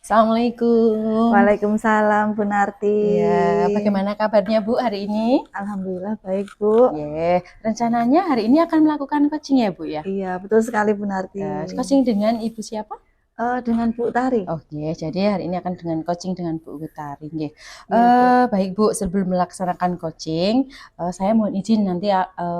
Assalamualaikum. Waalaikumsalam Bu Narti. Ya, bagaimana kabarnya Bu hari ini? Alhamdulillah baik Bu. Rencananya hari ini akan melakukan coaching ya Bu ya? Iya betul sekali Bu Narti. Coaching dengan Ibu siapa? Dengan Bu Tari. Jadi hari ini akan dengan coaching dengan Bu Utari. Iya, Bu. Baik Bu, sebelum melaksanakan coaching, saya mohon izin nanti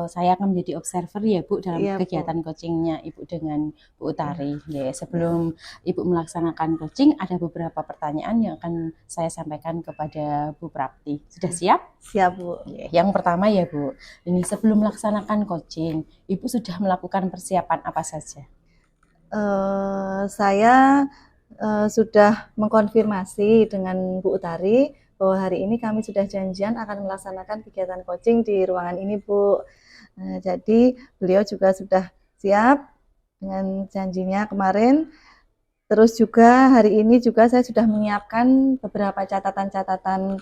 saya akan menjadi observer ya Bu dalam Iya, kegiatan Bu. coachingnya Ibu dengan Bu Utari. Iya. Sebelum Ibu melaksanakan coaching, ada beberapa pertanyaan yang akan saya sampaikan kepada Bu Prapti. Sudah siap? Siap Bu. Yang pertama ya Bu, ini sebelum melaksanakan coaching, Ibu sudah melakukan persiapan apa saja? Saya sudah mengkonfirmasi dengan Bu Utari bahwa hari ini kami sudah janjian akan melaksanakan kegiatan coaching di ruangan ini Bu. Jadi beliau juga sudah siap dengan janjinya kemarin. Terus juga hari ini juga saya sudah menyiapkan beberapa catatan-catatan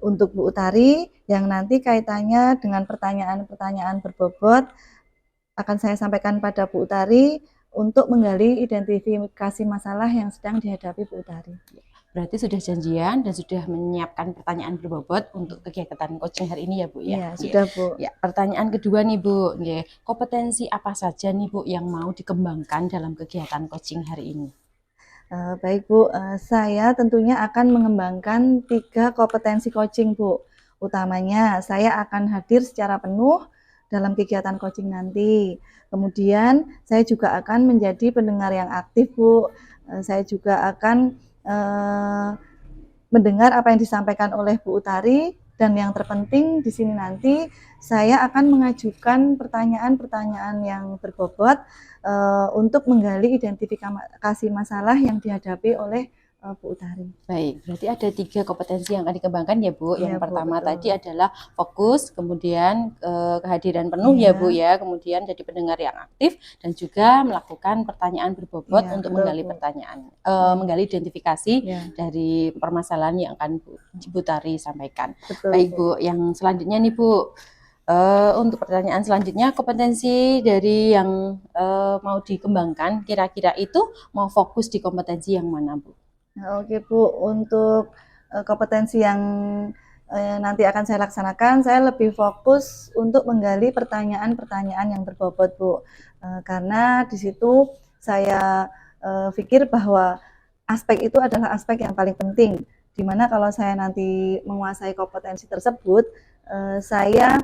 untuk Bu Utari yang nanti kaitannya dengan pertanyaan-pertanyaan berbobot akan saya sampaikan pada Bu Utari untuk menggali identifikasi masalah yang sedang dihadapi Bu Utari. Berarti sudah janjian dan sudah menyiapkan pertanyaan berbobot untuk kegiatan coaching hari ini ya Bu ya? Iya, sudah Bu. Ya, pertanyaan kedua nih Bu, kompetensi apa saja nih Bu yang mau dikembangkan dalam kegiatan coaching hari ini? Baik Bu, saya tentunya akan mengembangkan 3 kompetensi coaching Bu. Utamanya saya akan hadir secara penuh dalam kegiatan coaching nanti. Kemudian saya juga akan menjadi pendengar yang aktif Bu. Saya juga akan mendengar apa yang disampaikan oleh Bu Utari, dan yang terpenting di sini nanti saya akan mengajukan pertanyaan-pertanyaan yang berbobot untuk menggali identifikasi masalah yang dihadapi oleh Bu Utari. Baik, berarti ada 3 kompetensi yang akan dikembangkan ya Bu. Yang Bu, pertama betul. tadi adalah fokus, kemudian kehadiran penuh ya Bu ya, kemudian jadi pendengar yang aktif dan juga melakukan pertanyaan berbobot untuk menggali Bu. menggali identifikasi dari permasalahan yang akan Bu Tari sampaikan. Betul, baik Bu, yang selanjutnya nih Bu. Untuk pertanyaan selanjutnya, kompetensi dari yang mau dikembangkan kira-kira itu mau fokus di kompetensi yang mana Bu? Oke Bu, untuk kompetensi yang nanti akan saya laksanakan, saya lebih fokus untuk menggali pertanyaan-pertanyaan yang berbobot Bu, karena di situ saya pikir bahwa aspek itu adalah aspek yang paling penting, dimana kalau saya nanti menguasai kompetensi tersebut, saya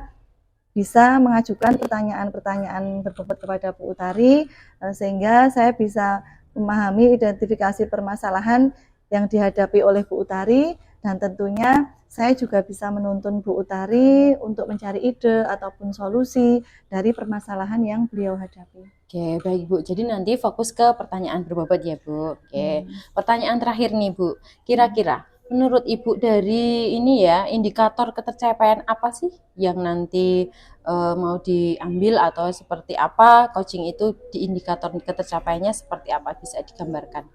bisa mengajukan pertanyaan-pertanyaan berbobot kepada Bu Utari, sehingga saya bisa memahami identifikasi permasalahan yang dihadapi oleh Bu Utari, dan tentunya saya juga bisa menuntun Bu Utari untuk mencari ide ataupun solusi dari permasalahan yang beliau hadapi. Oke, baik Bu. Jadi nanti fokus ke pertanyaan berbobot ya Bu. Pertanyaan terakhir nih Bu. Kira-kira menurut Ibu dari ini ya, indikator ketercapaian apa sih yang nanti mau diambil atau seperti apa coaching itu, di indikator ketercapaiannya seperti apa, bisa digambarkan?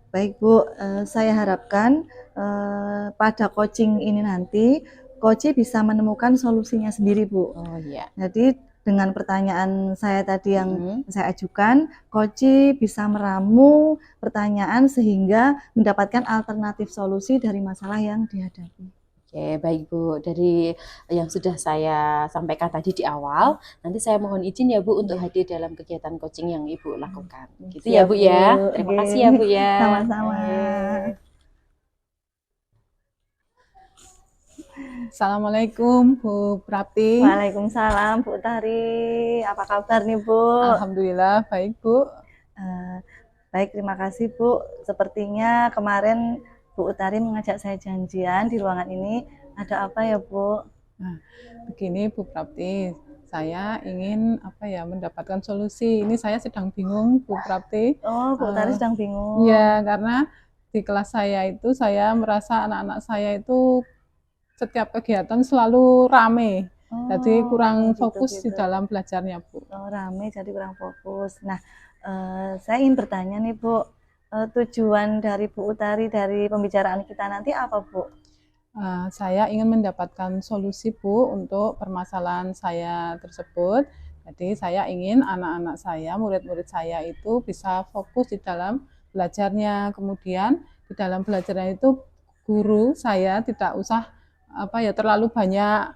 Baik Bu, saya harapkan pada coaching ini nanti coach bisa menemukan solusinya sendiri Bu. Jadi dengan pertanyaan saya tadi yang saya ajukan, coach bisa meramu pertanyaan sehingga mendapatkan alternatif solusi dari masalah yang dihadapi. Oke, baik Bu. Dari yang sudah saya sampaikan tadi di awal, nanti saya mohon izin ya Bu untuk hadir dalam kegiatan coaching yang Ibu lakukan. Gitu ya Bu ya. Terima kasih ya Bu ya. Sama-sama. Assalamualaikum Bu Prapti. Waalaikumsalam Bu Utari. Apa kabar nih Bu? Alhamdulillah baik Bu. Baik, terima kasih Bu. Sepertinya kemarin Bu Utari mengajak saya janjian di ruangan ini. Ada apa ya Bu? Nah, begini Bu Prapti, saya ingin mendapatkan solusi. Ini saya sedang bingung Bu Prapti. Oh, Bu Utari sedang bingung. Iya, karena di kelas saya itu saya merasa anak-anak saya itu setiap kegiatan selalu rame. Jadi kurang fokus di dalam belajarnya Bu. Oh, rame jadi kurang fokus. Nah, saya ingin bertanya nih Bu, tujuan dari Bu Utari dari pembicaraan kita nanti apa Bu? Saya ingin mendapatkan solusi Bu untuk permasalahan saya tersebut. Jadi saya ingin anak-anak saya, murid-murid saya itu bisa fokus di dalam belajarnya. Kemudian di dalam belajarnya itu guru saya tidak usah terlalu banyak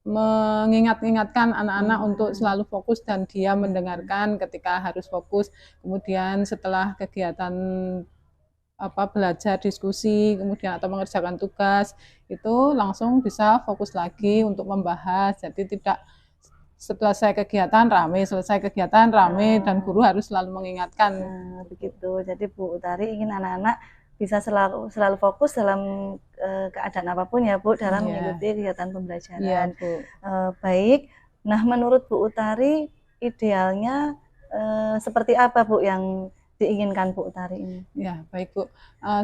mengingat-ingatkan anak-anak untuk selalu fokus dan dia mendengarkan ketika harus fokus. Kemudian setelah kegiatan belajar diskusi kemudian atau mengerjakan tugas itu langsung bisa fokus lagi untuk membahas. Jadi tidak selesai kegiatan rame dan guru harus selalu mengingatkan. Begitu. Jadi Bu Utari ingin anak-anak bisa selalu fokus dalam keadaan apapun ya Bu dalam mengikuti kegiatan pembelajaran. Iya, Bu. Baik. Nah, menurut Bu Utari idealnya seperti apa Bu yang diinginkan Bu Utari ini? Ya, baik Bu.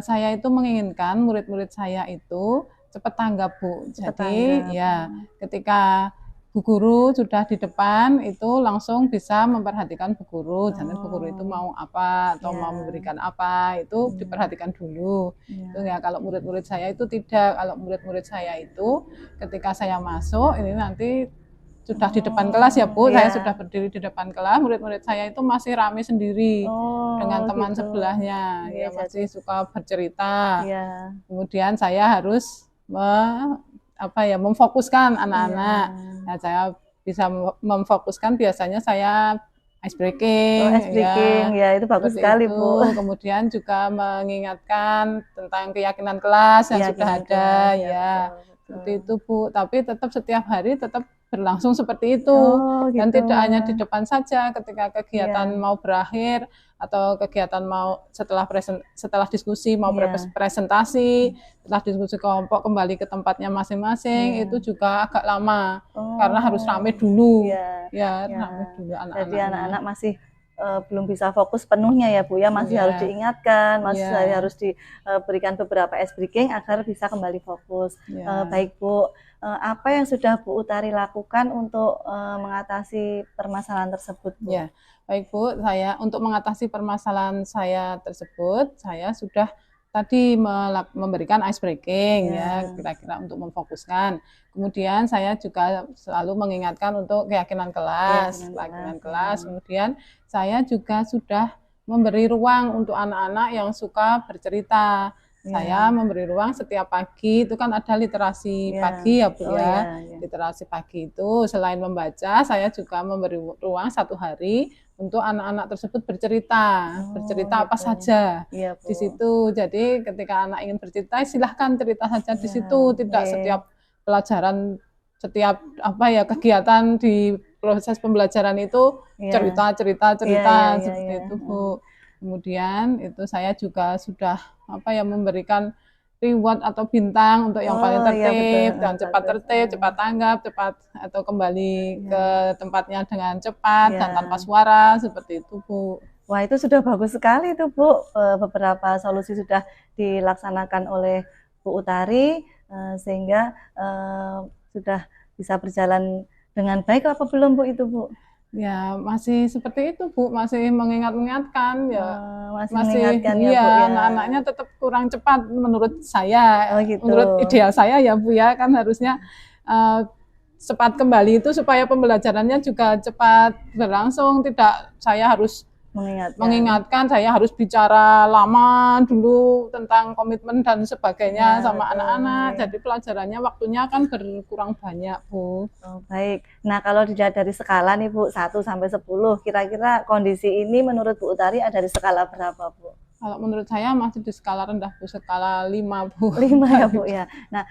Saya itu menginginkan murid-murid saya itu cepat tanggap Bu. Jadi ya ketika Bu Guru sudah di depan itu langsung bisa memperhatikan Bu Guru. Dan Bu Guru itu mau apa atau mau memberikan apa itu diperhatikan dulu. Itu ya kalau murid-murid saya itu tidak. Kalau murid-murid saya itu ketika saya masuk ini nanti sudah di depan kelas ya Bu, saya sudah berdiri di depan kelas, murid-murid saya itu masih rame sendiri dengan teman sebelahnya, ya masih suka bercerita. Kemudian saya harus memfokuskan anak-anak. Nah, saya bisa memfokuskan biasanya saya ice breaking, ya itu bagus sekali Bu. Kemudian juga mengingatkan tentang keyakinan kelas yang sudah ada, seperti itu Bu. Tapi tetap setiap hari tetap berlangsung seperti itu dan tidak hanya di depan saja ketika kegiatan mau berakhir atau kegiatan mau setelah diskusi mau presentasi, setelah diskusi kelompok kembali ke tempatnya masing-masing itu juga agak lama karena harus rame dulu rame dulu anak-anak. Jadi anak-anak masih belum bisa fokus penuhnya ya Bu ya, masih harus diingatkan, masih harus diberikan beberapa ice breaking agar bisa kembali fokus. Baik Bu, apa yang sudah Bu Utari lakukan untuk mengatasi permasalahan tersebut Bu? Ya, baik Bu, saya untuk mengatasi permasalahan saya tersebut, saya sudah tadi memberikan ice breaking kira-kira untuk memfokuskan. Kemudian saya juga selalu mengingatkan untuk keyakinan kelas, Kemudian saya juga sudah memberi ruang untuk anak-anak yang suka bercerita. Saya memberi ruang setiap pagi, itu kan ada literasi pagi ya Bu Literasi pagi itu selain membaca, saya juga memberi ruang 1 hari untuk anak-anak tersebut bercerita apa saja di situ. Jadi ketika anak ingin bercerita, silahkan cerita saja di situ, tidak setiap pelajaran, setiap kegiatan di proses pembelajaran itu cerita seperti itu Bu. Kemudian itu saya juga sudah memberikan reward atau bintang untuk yang paling tertib dan cepat tanggap, atau kembali ke tempatnya dengan cepat dan tanpa suara seperti itu Bu. Wah, itu sudah bagus sekali itu Bu. Beberapa solusi sudah dilaksanakan oleh Bu Utari sehingga sudah bisa berjalan dengan baik apa belum Bu itu Bu? Ya masih seperti itu Bu, masih mengingatkan masih anak-anaknya tetap kurang cepat menurut saya, menurut ideal saya ya Bu ya, kan harusnya cepat kembali itu supaya pembelajarannya juga cepat berlangsung, tidak saya harus mengingatkan, saya harus bicara lama dulu tentang komitmen dan sebagainya sama anak-anak. Jadi pelajarannya waktunya kan berkurang banyak Bu. Baik. Nah, kalau dilihat dari skala nih Bu, 1 sampai 10, kira-kira kondisi ini menurut Bu Utari ada di skala berapa Bu? Kalau menurut saya masih di skala rendah Bu, skala 5 Bu. 5 ya Bu ya. Nah,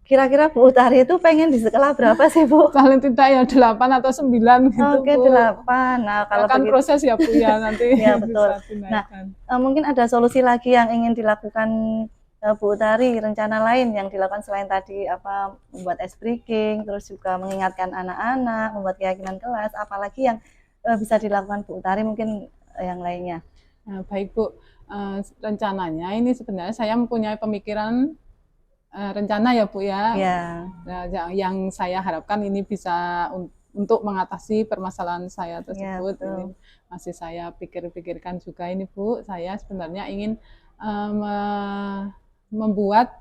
kira-kira Bu Utari itu pengen di skala berapa sih Bu? Paling tidak ya 8 atau 9 gitu Bu. 8. Nah, kalau kan proses ya Bu ya nanti. Ya betul. Nah, mungkin ada solusi lagi yang ingin dilakukan Bu Utari, rencana lain yang dilakukan selain tadi membuat ice breaking, terus juga mengingatkan anak-anak, membuat keyakinan kelas, apalagi yang bisa dilakukan Bu Utari mungkin yang lainnya. Nah, baik Bu, rencananya ini sebenarnya saya mempunyai pemikiran rencana ya Bu ya. Nah, yang saya harapkan ini bisa untuk mengatasi permasalahan saya tersebut. Ini masih saya pikir-pikirkan juga ini Bu. Saya sebenarnya ingin membuat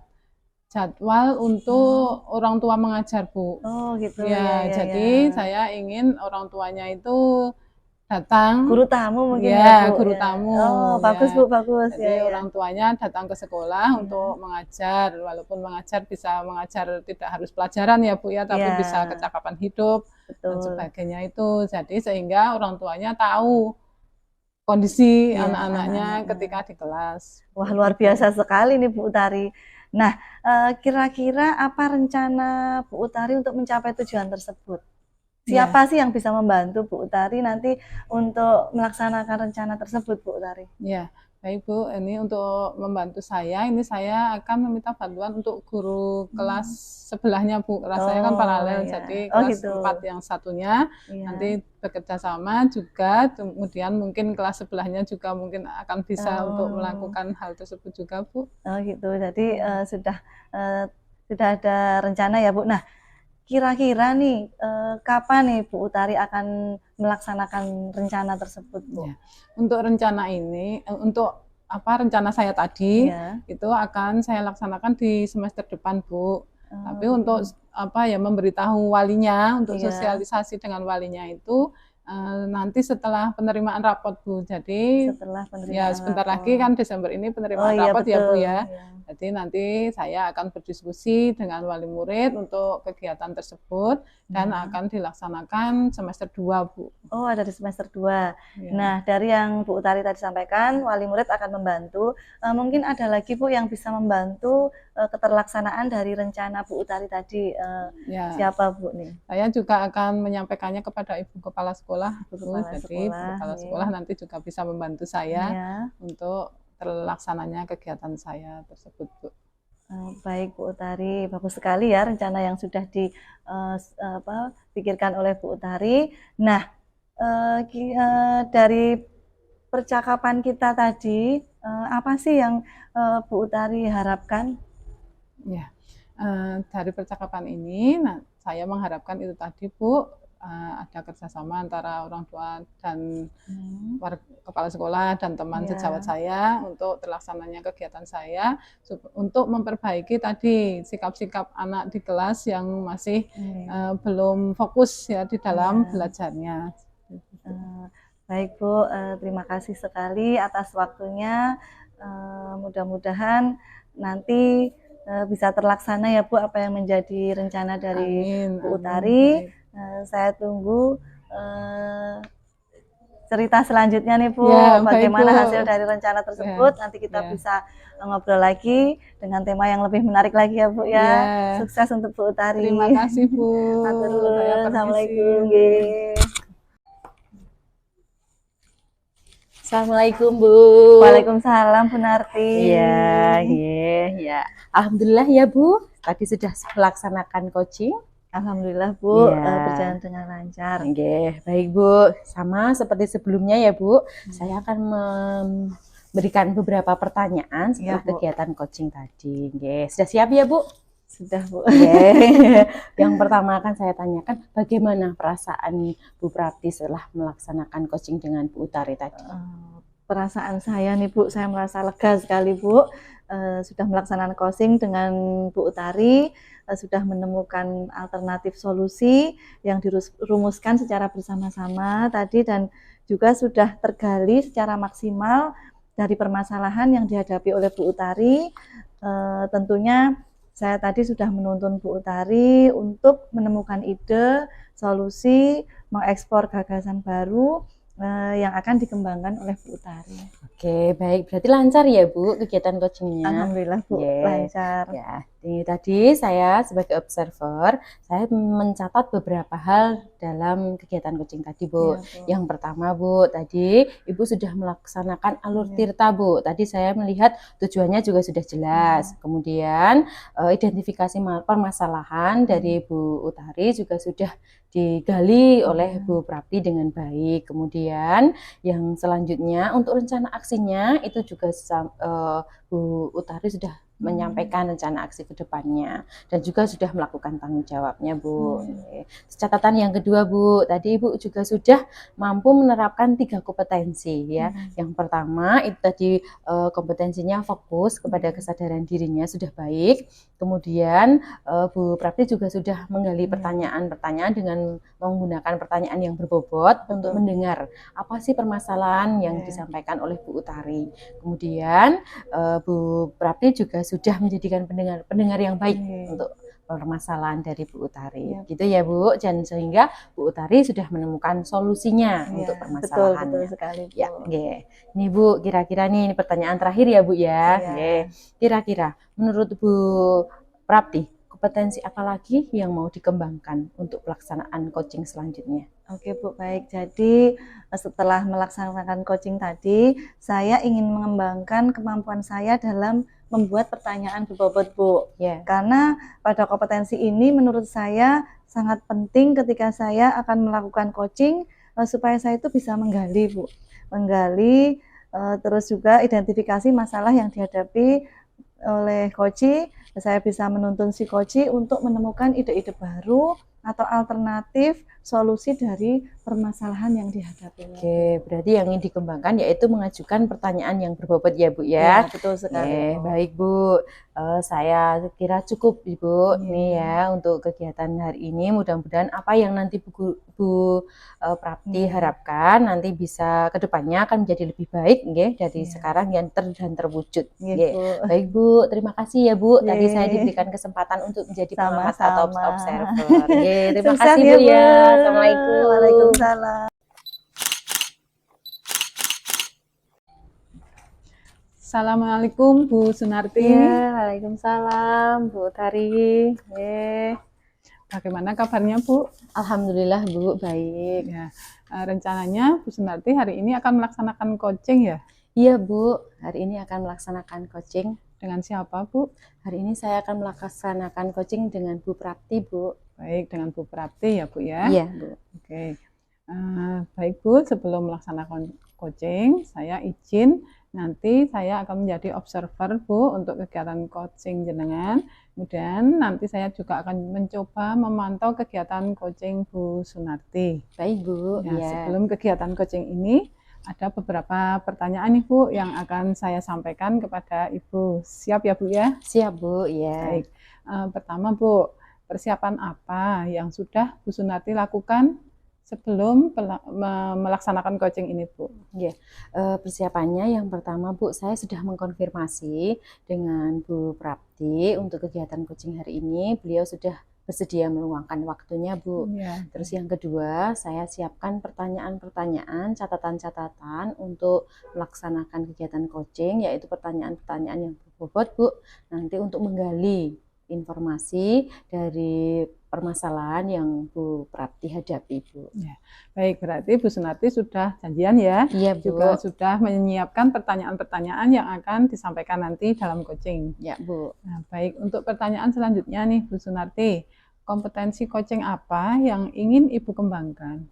jadwal untuk orang tua mengajar Bu. Gitu ya. Jadi saya ingin orang tuanya itu datang. Guru tamu mungkin Ya, Bu, guru ya. tamu, Oh, bagus ya. Bu, bagus. Jadi Ya, ya. orang tuanya datang ke sekolah untuk mengajar, walaupun mengajar bisa mengajar tidak harus pelajaran ya Bu ya, tapi Ya, bisa kecakapan hidup dan betul. sebagainya itu. Jadi sehingga orang tuanya tahu kondisi Iya, anak-anaknya anak-anaknya. ketika di kelas. Wah, luar biasa sekali nih Bu Utari. Nah, kira-kira apa rencana Bu Utari untuk mencapai tujuan tersebut? Ya. Siapa sih yang bisa membantu Bu Utari nanti untuk melaksanakan rencana tersebut, Bu Utari? Ya, baik Bu, ini untuk membantu saya, ini saya akan meminta bantuan untuk guru kelas sebelahnya Bu. Kelas saya kan Oh, paralel, ya. jadi Oh, kelas gitu. 4 yang satunya Iya. nanti bekerja sama juga, kemudian mungkin kelas sebelahnya juga mungkin akan bisa untuk melakukan hal tersebut juga Bu. Oh, gitu. Jadi sudah ada rencana ya Bu. Nah, kira-kira nih kapan nih Bu Utari akan melaksanakan rencana tersebut Bu? Ya. Untuk rencana ini, untuk rencana saya tadi Iya. itu akan saya laksanakan di semester depan Bu. Tapi untuk memberitahu walinya, untuk Iya. sosialisasi dengan walinya itu nanti setelah penerimaan rapot Bu. Jadi Setelah penerimaan ya sebentar rapot. lagi kan Desember ini penerimaan Oh, iya, rapot ya Bu betul. ya. Iya. Jadi nanti saya akan berdiskusi dengan wali murid untuk kegiatan tersebut dan akan dilaksanakan semester 2 Bu. Oh, ada di semester 2. Ya. Nah, dari yang Bu Utari tadi sampaikan, wali murid akan membantu. Mungkin ada lagi Bu yang bisa membantu keterlaksanaan dari rencana Bu Utari tadi. Ya. Siapa Bu nih? Saya juga akan menyampaikannya kepada Ibu Kepala Sekolah. Ibu Kepala Jadi Sekolah, Ibu Kepala ya. Sekolah nanti juga bisa membantu saya Ya. untuk terlaksananya kegiatan saya tersebut Bu. Baik Bu Utari, bagus sekali ya rencana yang sudah dipikirkan oleh Bu Utari. Nah, dari percakapan kita tadi, apa sih yang Bu Utari harapkan? Ya, dari percakapan ini, saya mengharapkan itu tadi Bu, ada kerjasama antara orang tua dan kepala sekolah dan teman sejawat saya untuk terlaksananya kegiatan saya untuk memperbaiki tadi sikap-sikap anak di kelas yang masih belum fokus ya di dalam belajarnya. Baik Bu, terima kasih sekali atas waktunya. Mudah-mudahan nanti bisa terlaksana ya Bu apa yang menjadi rencana dari Bu Utari. Saya tunggu cerita selanjutnya nih Bu, ya, bagaimana baik, Bu. hasil dari rencana tersebut. Nanti kita bisa ngobrol lagi dengan tema yang lebih menarik lagi ya Bu ya. Sukses untuk Bu Utari. Terima kasih Bu. Assalamualaikum. Assalamualaikum Bu. Waalaikumsalam Bu Narti. Iya, ya. Alhamdulillah ya Bu, tadi sudah melaksanakan coaching. Alhamdulillah Bu, Ya. berjalan dengan lancar. Oke, baik Bu. Sama seperti sebelumnya ya Bu, saya akan memberikan beberapa pertanyaan setelah kegiatan coaching tadi. Oke, sudah siap ya Bu? Sudah Bu. Yang pertama akan saya tanyakan, bagaimana perasaan Bu Prapti setelah melaksanakan coaching dengan Bu Utari tadi? Perasaan saya nih Bu, saya merasa lega sekali Bu. Sudah melaksanakan coaching dengan Bu Utari, sudah menemukan alternatif solusi yang dirumuskan secara bersama-sama tadi dan juga sudah tergali secara maksimal dari permasalahan yang dihadapi oleh Bu Utari. Tentunya saya tadi sudah menuntun Bu Utari untuk menemukan ide, solusi, mengekspor gagasan baru yang akan dikembangkan oleh Bu Utari. Oke, baik. Berarti lancar ya Bu kegiatan coachingnya? Alhamdulillah Bu, lancar. Ya, ini tadi saya sebagai observer, saya mencatat beberapa hal dalam kegiatan coaching tadi Bu. Yang pertama Bu, tadi Ibu sudah melaksanakan alur tirta Bu. Tadi saya melihat tujuannya juga sudah jelas. Kemudian identifikasi permasalahan dari Bu Utari juga sudah digali oleh Bu Prapti dengan baik. Kemudian yang selanjutnya untuk rencana aksinya itu juga Bu Utari sudah menyampaikan rencana aksi ke depannya dan juga sudah melakukan tanggung jawabnya, Bu. Catatan yang kedua, Bu, tadi Ibu juga sudah mampu menerapkan 3 kompetensi ya. Yang pertama itu tadi kompetensinya fokus kepada kesadaran dirinya sudah baik. Kemudian Bu Prapti juga sudah menggali pertanyaan-pertanyaan dengan menggunakan pertanyaan yang berbobot untuk mendengar apa sih permasalahan yang disampaikan oleh Bu Utari. Kemudian Bu Prapti juga sudah menjadikan pendengar yang baik untuk permasalahan dari Bu Utari. Gitu ya, Bu. Dan sehingga Bu Utari sudah menemukan solusinya untuk permasalahan. Betul sekali, Bu. Ya, Ini Bu, kira-kira nih pertanyaan terakhir ya, Bu ya. Kira-kira menurut Bu Prapti, kompetensi apa lagi yang mau dikembangkan untuk pelaksanaan coaching selanjutnya? Oke, Bu, baik. Jadi setelah melaksanakan coaching tadi, saya ingin mengembangkan kemampuan saya dalam membuat pertanyaan berbobot, Bu. Karena pada kompetensi ini menurut saya sangat penting ketika saya akan melakukan coaching supaya saya itu bisa menggali, Bu. Menggali terus juga identifikasi masalah yang dihadapi oleh coach. Saya bisa menuntun si coach untuk menemukan ide-ide baru atau alternatif solusi dari permasalahan yang dihadapi. Oke, berarti yang ingin dikembangkan yaitu mengajukan pertanyaan yang berbobot ya, Bu ya. Betul sekali. Baik, Bu. Saya kira cukup, Ibu, ini ya untuk kegiatan hari ini. Mudah-mudahan apa yang nanti Bu Prapti harapkan nanti bisa kedepannya akan menjadi lebih baik, dari sekarang yang terwujud. Baik, Bu. Terima kasih ya, Bu. Tadi saya diberikan kesempatan untuk menjadi pengamat atau observer. Terima kasih, Bu ya. Assalamualaikum. Waalaikumsalam. Assalamualaikum Bu Sunarti. Waalaikumsalam Bu Utari. Bagaimana kabarnya, Bu? Alhamdulillah, Bu, baik. Rencananya Bu Sunarti hari ini akan melaksanakan coaching ya? Iya, Bu. Hari ini akan melaksanakan coaching. Dengan siapa, Bu? Hari ini saya akan melaksanakan coaching dengan Bu Prapti, Bu. Baik, dengan Bu Prapti ya, Bu ya? Iya, Bu. Oke. Baik, Bu, sebelum melaksanakan coaching, saya izin nanti saya akan menjadi observer, Bu, untuk kegiatan coaching jenengan. Kemudian nanti saya juga akan mencoba memantau kegiatan coaching Bu Sunarti. Baik, Bu. Sebelum kegiatan coaching ini, ada beberapa pertanyaan nih, Bu, yang akan saya sampaikan kepada Ibu. Siap ya, Bu ya? Siap, Bu, ya. Baik. Pertama, Bu, persiapan apa yang sudah Bu Sunarti lakukan sebelum melaksanakan coaching ini, Bu? Persiapannya yang pertama, Bu, saya sudah mengkonfirmasi dengan Bu Prapti untuk kegiatan coaching hari ini. Beliau sudah bersedia meluangkan waktunya, Bu. Terus yang kedua, saya siapkan pertanyaan-pertanyaan, catatan-catatan untuk melaksanakan kegiatan coaching, yaitu pertanyaan-pertanyaan yang berbobot, Bu. Nanti untuk menggali informasi dari permasalahan yang Bu Prapti hadapi, Bu. Baik, berarti Bu Sunarti sudah janjian ya? Iya, Bu. Juga sudah menyiapkan pertanyaan-pertanyaan yang akan disampaikan nanti dalam coaching. Ya, Bu. Baik, untuk pertanyaan selanjutnya nih, Bu Sunarti, kompetensi coaching apa yang ingin Ibu kembangkan?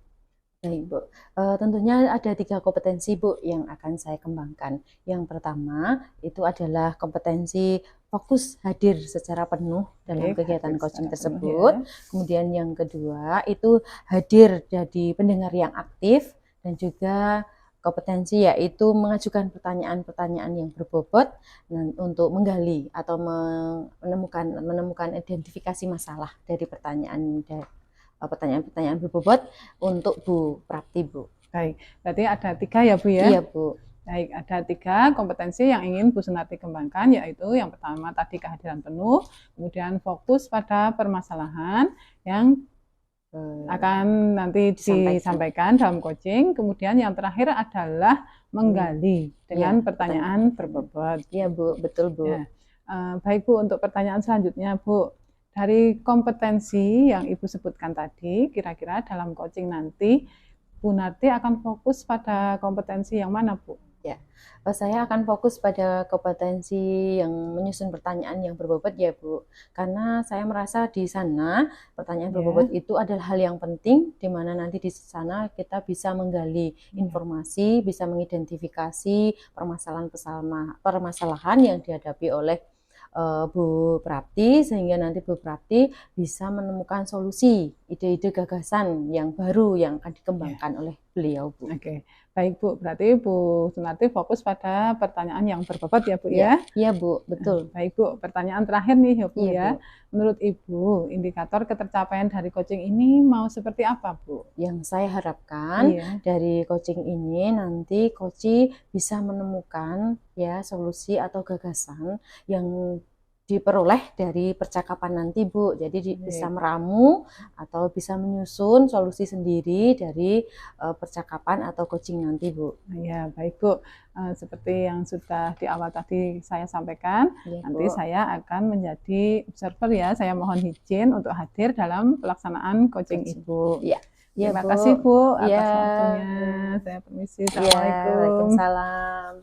Baik, Bu. Tentunya ada 3 kompetensi, Bu, yang akan saya kembangkan. Yang pertama itu adalah kompetensi fokus hadir secara penuh dalam kegiatan coaching tersebut. Kemudian yang kedua itu hadir jadi pendengar yang aktif, dan juga kompetensi yaitu mengajukan pertanyaan-pertanyaan yang berbobot untuk menggali atau menemukan identifikasi masalah dari pertanyaan-pertanyaan berbobot untuk Bu Prapti, Bu. Baik, berarti ada 3 ya, Bu ya? Iya, Bu. Baik, ada 3 kompetensi yang ingin Bu Sunarti kembangkan, yaitu yang pertama tadi kehadiran penuh, kemudian fokus pada permasalahan yang akan nanti disampaikan dalam coaching, kemudian yang terakhir adalah menggali dengan pertanyaan berbobot. Iya, Bu, betul, Bu. Baik, Bu, untuk pertanyaan selanjutnya, Bu. Dari kompetensi yang Ibu sebutkan tadi, kira-kira dalam coaching nanti Bu Narti akan fokus pada kompetensi yang mana, Bu? Saya akan fokus pada kompetensi yang menyusun pertanyaan yang berbobot ya, Bu. Karena saya merasa di sana pertanyaan berbobot itu adalah hal yang penting, di mana nanti di sana kita bisa menggali informasi, bisa mengidentifikasi permasalahan yang dihadapi oleh Bu Prapti, sehingga nanti Bu Prapti bisa menemukan solusi, ide-ide gagasan yang baru yang akan dikembangkan oleh beliau, Bu. Oke, baik Bu. Berarti Bu Sunarti fokus pada pertanyaan yang berbobot ya Bu Iya, ya? iya Bu, betul. Baik Bu, pertanyaan terakhir nih ya Bu Iya, ya. Bu. Menurut Ibu, indikator ketercapaian dari coaching ini mau seperti apa Bu? Yang saya harapkan Iya. dari coaching ini nanti coach bisa menemukan ya solusi atau gagasan yang diperoleh dari percakapan nanti Bu. Jadi bisa meramu atau bisa menyusun solusi sendiri dari percakapan atau coaching nanti Bu. Ya, baik Bu. Seperti yang sudah di awal tadi saya sampaikan, Ya, nanti Bu. saya akan menjadi observer ya. Saya mohon izin untuk hadir dalam pelaksanaan coaching Ibu. Iya. Ya, Terima Bu. kasih Bu atas Ya. waktunya. Saya permisi. Ya, Assalamualaikum. Waalaikumsalam.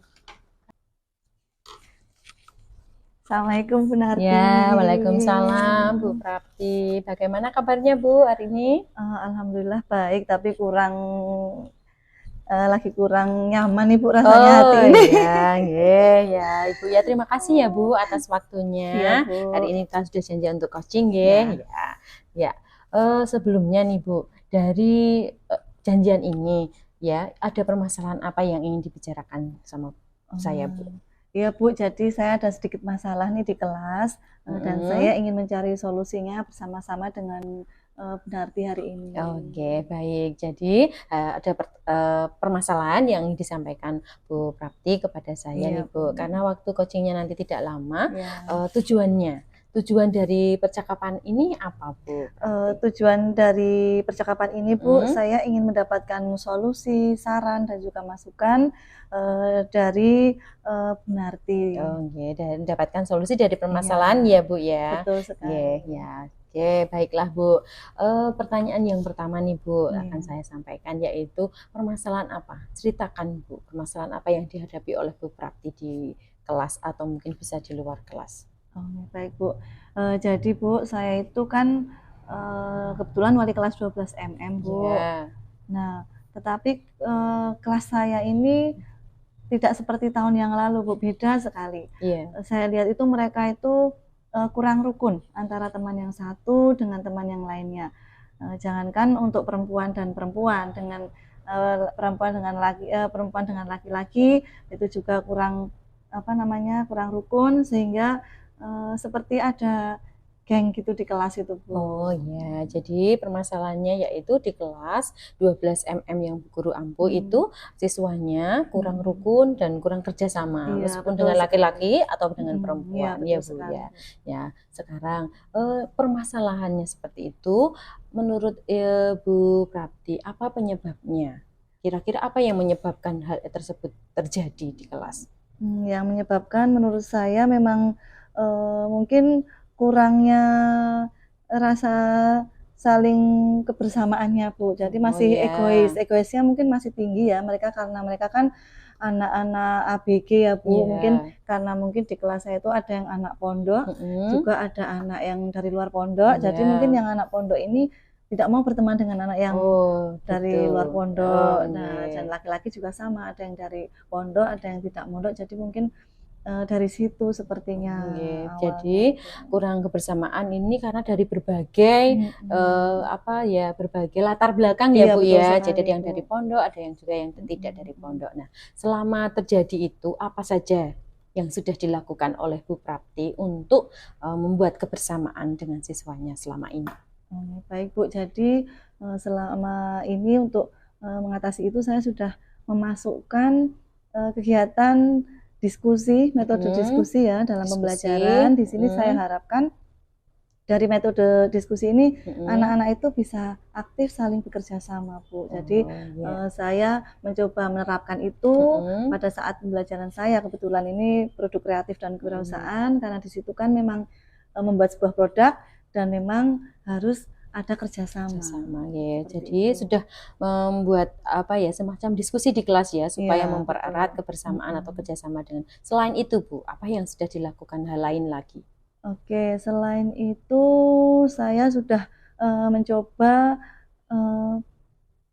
Assalamualaikum Bu Narti. Ya, Waalaikumsalam Bu Prapti. Bagaimana kabarnya Bu hari ini? Alhamdulillah baik, tapi lagi kurang nyaman nih Bu rasanya hati ini. Ya, Ibu ya, terima kasih ya Bu atas waktunya. Iya, Bu. Hari ini kita sudah janji untuk coaching ya. Ya. Sebelumnya nih Bu, dari janjian ini ya, ada permasalahan apa yang ingin dibicarakan sama saya Bu? Iya Bu, jadi saya ada sedikit masalah nih di kelas dan saya ingin mencari solusinya bersama-sama dengan Bu Narti hari ini. Oke, baik. Jadi ada permasalahan yang disampaikan Bu Prapti kepada saya nih Bu, karena waktu coachingnya nanti tidak lama. Tujuan dari percakapan ini apa Bu? Tujuan dari percakapan ini Bu, saya ingin mendapatkan solusi, saran dan juga masukan dari Bu Narti. Dan mendapatkan solusi dari permasalahan ya Bu ya. Betul sekali. Oke, baiklah Bu. Pertanyaan yang pertama nih Bu akan saya sampaikan, yaitu permasalahan apa? Ceritakan Bu, permasalahan apa yang dihadapi oleh Bu Prapti di kelas atau mungkin bisa di luar kelas. Baik Bu. Jadi Bu, saya itu kan kebetulan wali kelas 12 MM Bu. Nah, tetapi kelas saya ini tidak seperti tahun yang lalu Bu, beda sekali. Saya lihat itu mereka itu kurang rukun antara teman yang satu dengan teman yang lainnya. Jangankan untuk perempuan dan perempuan, dengan perempuan dengan laki-laki itu juga kurang kurang rukun, sehingga seperti ada geng gitu di kelas itu Bu. Jadi permasalahannya yaitu di kelas 12 MM yang Bu Guru Ampuh itu siswanya kurang rukun dan kurang kerjasama, meskipun dengan laki-laki atau dengan perempuan ya Bu ya. Ya, sekarang permasalahannya seperti itu, menurut Bu Prapti apa penyebabnya? Kira-kira apa yang menyebabkan hal tersebut terjadi di kelas? Yang menyebabkan menurut saya memang mungkin kurangnya rasa saling kebersamaannya Bu. Jadi masih egoisnya mungkin masih tinggi ya mereka, karena mereka kan anak-anak ABG ya Bu. Mungkin karena di kelas saya itu ada yang anak pondok, juga ada anak yang dari luar pondok. Jadi mungkin yang anak pondok ini tidak mau berteman dengan anak yang dari luar pondok. Dan laki-laki juga sama, ada yang dari pondok, ada yang tidak pondok. Jadi mungkin dari situ sepertinya. Jadi kurang kebersamaan ini karena dari berbagai berbagai latar belakang ya Bu ya. Jadi ada yang dari pondok, ada yang juga yang tidak dari pondok. Nah, selama terjadi itu apa saja yang sudah dilakukan oleh Bu Prapti untuk membuat kebersamaan dengan siswanya selama ini? Baik Bu, jadi selama ini untuk mengatasi itu saya sudah memasukkan kegiatan diskusi, metode diskusi ya dalam pembelajaran. Di sini saya harapkan dari metode diskusi ini anak-anak itu bisa aktif saling bekerja sama Bu. Jadi saya mencoba menerapkan itu pada saat pembelajaran saya. Kebetulan ini produk kreatif dan kewirausahaan, karena di situ kan memang membuat sebuah produk dan memang harus ada kerjasama. Jadi sudah membuat semacam diskusi di kelas ya, supaya mempererat kebersamaan atau kerjasama dengan. Selain itu Bu, apa yang sudah dilakukan hal lain lagi? Selain itu saya sudah mencoba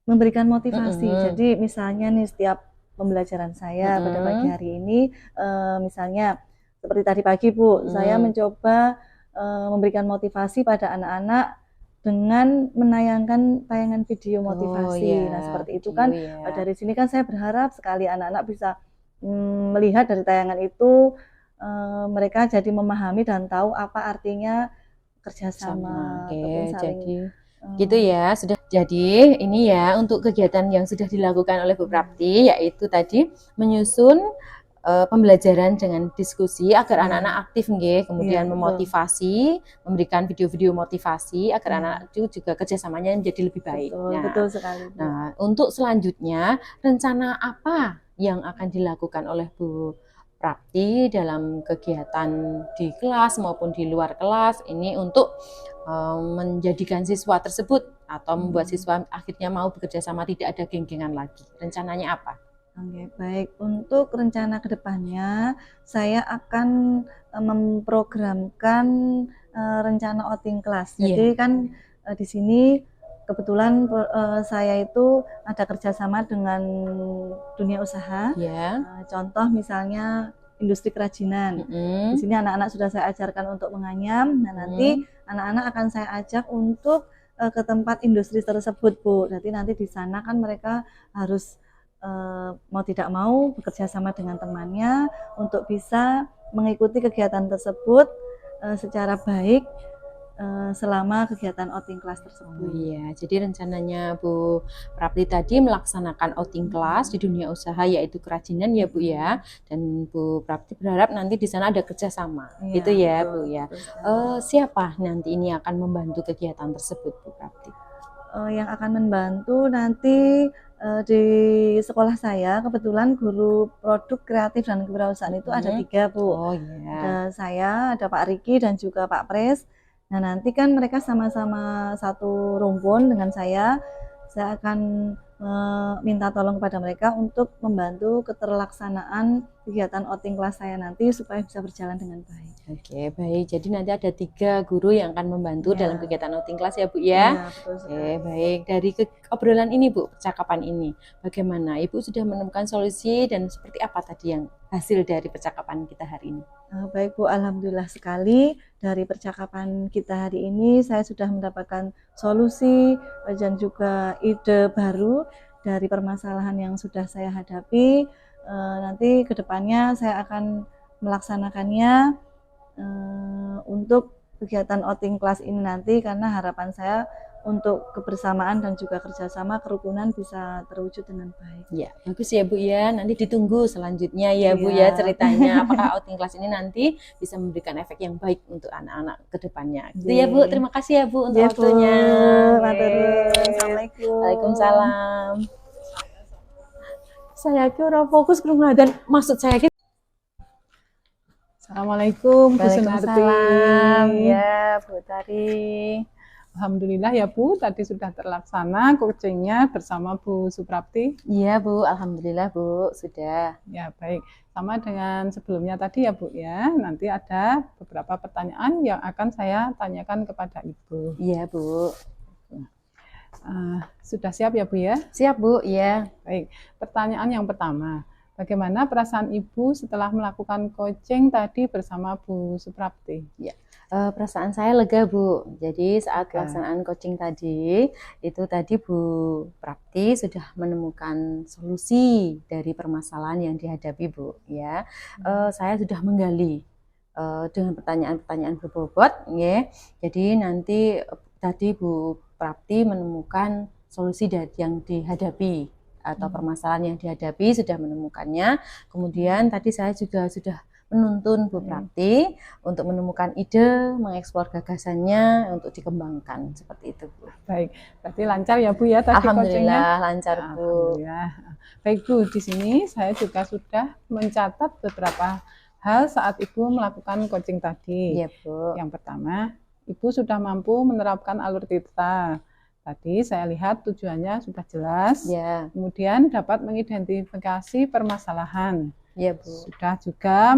memberikan motivasi. Jadi misalnya nih setiap pembelajaran saya pada pagi hari ini, misalnya seperti tadi pagi Bu, saya Hmm. mencoba memberikan motivasi pada anak-anak dengan menayangkan tayangan video Oh motivasi. ya, Nah, seperti itu video kan ya. dari sini kan saya berharap sekali anak-anak bisa melihat dari tayangan itu, mereka jadi memahami dan tahu apa artinya Sama. kerjasama Oke, ataupun saling jadi gitu ya. Sudah jadi ini ya untuk kegiatan yang sudah dilakukan oleh Bu Prapti yaitu tadi menyusun pembelajaran dengan diskusi agar anak-anak aktif nggih, kemudian Iya, betul. memotivasi, memberikan video-video motivasi agar Iya. anak-anak itu juga kerjasamanya menjadi lebih baik. Betul, betul sekali Bu. Nah, untuk selanjutnya rencana apa yang akan dilakukan oleh Bu Prapti dalam kegiatan di kelas maupun di luar kelas ini untuk menjadikan siswa tersebut atau membuat siswa akhirnya mau bekerja sama, tidak ada geng-gengan lagi. Rencananya apa? Oke, baik. Untuk rencana kedepannya, saya akan memprogramkan rencana outing kelas. Jadi kan di sini kebetulan saya itu ada kerjasama dengan dunia usaha. Ya. Contoh misalnya industri kerajinan. Di sini anak-anak sudah saya ajarkan untuk menganyam. Nah, nanti anak-anak akan saya ajak untuk ke tempat industri tersebut, Bu. Jadi nanti di sana kan mereka harus mau tidak mau bekerja sama dengan temannya untuk bisa mengikuti kegiatan tersebut secara baik selama kegiatan outing kelas tersebut. Oh iya, jadi rencananya Bu Prapti tadi melaksanakan outing kelas di dunia usaha yaitu kerajinan ya Bu ya, dan Bu Prapti berharap nanti di sana ada kerjasama, gitu ya betul, Bu ya. betul. Siapa nanti ini akan membantu kegiatan tersebut Bu Prapti? Yang akan membantu nanti di sekolah saya kebetulan guru produk kreatif dan kewirausahaan itu ada 3 Bu. Oh iya. Ada saya, ada Pak Riki dan juga Pak Pres. Nah, nanti kan mereka sama-sama satu rumpun dengan saya. Saya akan minta tolong kepada mereka untuk membantu keterlaksanaan kegiatan outing kelas saya nanti supaya bisa berjalan dengan baik. Oke, baik. Jadi nanti ada 3 guru yang akan membantu dalam kegiatan outing kelas ya Bu ya. Iya, betul sekali. Oke, baik. Dari obrolan ini Bu, percakapan ini, bagaimana Ibu sudah menemukan solusi dan seperti apa tadi yang hasil dari percakapan kita hari ini? Baik Bu, alhamdulillah sekali dari percakapan kita hari ini saya sudah mendapatkan solusi dan juga ide baru dari permasalahan yang sudah saya hadapi. Nanti kedepannya saya akan melaksanakannya untuk kegiatan outing kelas ini nanti karena harapan saya untuk kebersamaan dan juga kerjasama kerukunan bisa terwujud dengan baik. Ya, bagus ya Bu ya. Nanti ditunggu selanjutnya ya Bu ya ceritanya. Apakah outing kelas ini nanti bisa memberikan efek yang baik untuk anak-anak ke depannya. Gitu ya Bu. Terima kasih ya Bu untuk waktunya. Assalamualaikum. Waalaikumsalam. Saya kira fokus ke rumah dan maksud saya gitu. Assalamualaikum Bu Sunarti. Waalaikumsalam. Ya Bu Tari. Alhamdulillah ya Bu, tadi sudah terlaksana coachingnya bersama Bu Suprapti. Iya Bu, alhamdulillah Bu, sudah. Ya baik, sama dengan sebelumnya tadi ya Bu ya, nanti ada beberapa pertanyaan yang akan saya tanyakan kepada Ibu. Iya Bu. Sudah siap ya Bu ya? Siap Bu, iya. Baik, pertanyaan yang pertama, bagaimana perasaan Ibu setelah melakukan coaching tadi bersama Bu Suprapti? Ya. Perasaan saya lega Bu. Jadi saat pelaksanaan coaching tadi, itu tadi Bu Prapti sudah menemukan solusi dari permasalahan yang dihadapi Bu. Ya, saya sudah menggali dengan pertanyaan-pertanyaan berbobot. Ya. Jadi nanti tadi Bu Prapti menemukan solusi dari yang dihadapi atau permasalahan yang dihadapi sudah menemukannya. Kemudian tadi saya juga sudah menuntun Bu Prapti untuk menemukan ide, mengeksplor gagasannya untuk dikembangkan seperti itu Bu. Baik, berarti lancar ya Bu ya tadi coachingnya? Alhamdulillah lancar Bu. Alhamdulillah. Baik Bu, di sini saya juga sudah mencatat beberapa hal saat Ibu melakukan coaching tadi. Iya Bu. Yang pertama, Ibu sudah mampu menerapkan alur Tirta. Tadi saya lihat tujuannya sudah jelas. Ya. Kemudian dapat mengidentifikasi permasalahan. Iya Bu. Sudah juga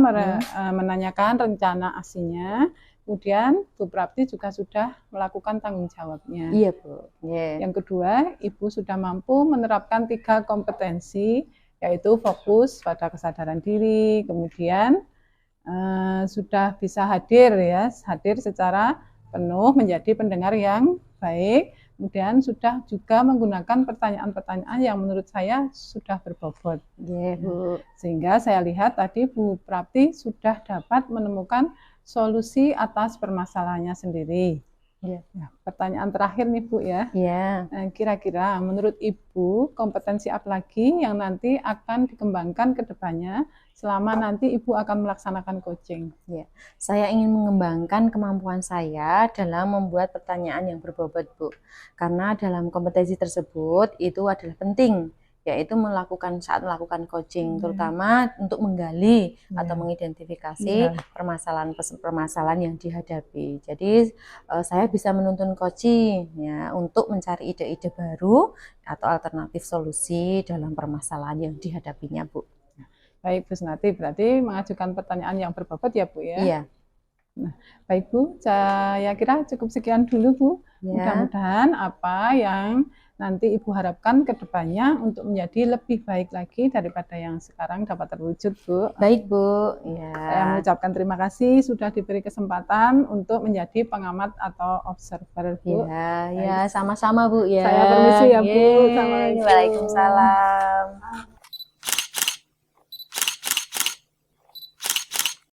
menanyakan rencana asinya. Kemudian Bu Prapti juga sudah melakukan tanggung jawabnya. Iya Bu. Yeah. Yang kedua, Ibu sudah mampu menerapkan 3 kompetensi, yaitu fokus pada kesadaran diri, kemudian sudah bisa hadir ya, hadir secara penuh menjadi pendengar yang baik. Kemudian sudah juga menggunakan pertanyaan-pertanyaan yang menurut saya sudah berbobot. Iya, Bu. Sehingga saya lihat tadi Bu Prapti sudah dapat menemukan solusi atas permasalahannya sendiri. Iya. Ya, pertanyaan terakhir nih Bu ya. Iya. Kira-kira menurut Ibu kompetensi apa lagi yang nanti akan dikembangkan ke depannya selama nanti Ibu akan melaksanakan coaching? Saya ingin mengembangkan kemampuan saya dalam membuat pertanyaan yang berbobot, Bu. Karena dalam kompetensi tersebut itu adalah penting, yaitu saat melakukan coaching, terutama untuk menggali atau mengidentifikasi permasalahan yang dihadapi. Jadi saya bisa menuntun coaching ya untuk mencari ide-ide baru atau alternatif solusi dalam permasalahan yang dihadapinya, Bu. Baik Bu Sunati, berarti mengajukan pertanyaan yang berbobot ya Bu ya? Iya. Nah, baik Bu, saya kira cukup sekian dulu Bu. Ya. Mudah-mudahan apa yang nanti Ibu harapkan ke depannya untuk menjadi lebih baik lagi daripada yang sekarang dapat terwujud Bu. Baik Bu. Ya. Saya mengucapkan terima kasih sudah diberi kesempatan untuk menjadi pengamat atau observer Bu. Ya, sama-sama Bu ya. Saya permisi ya Bu. Yeay. Assalamualaikum. Waalaikumsalam.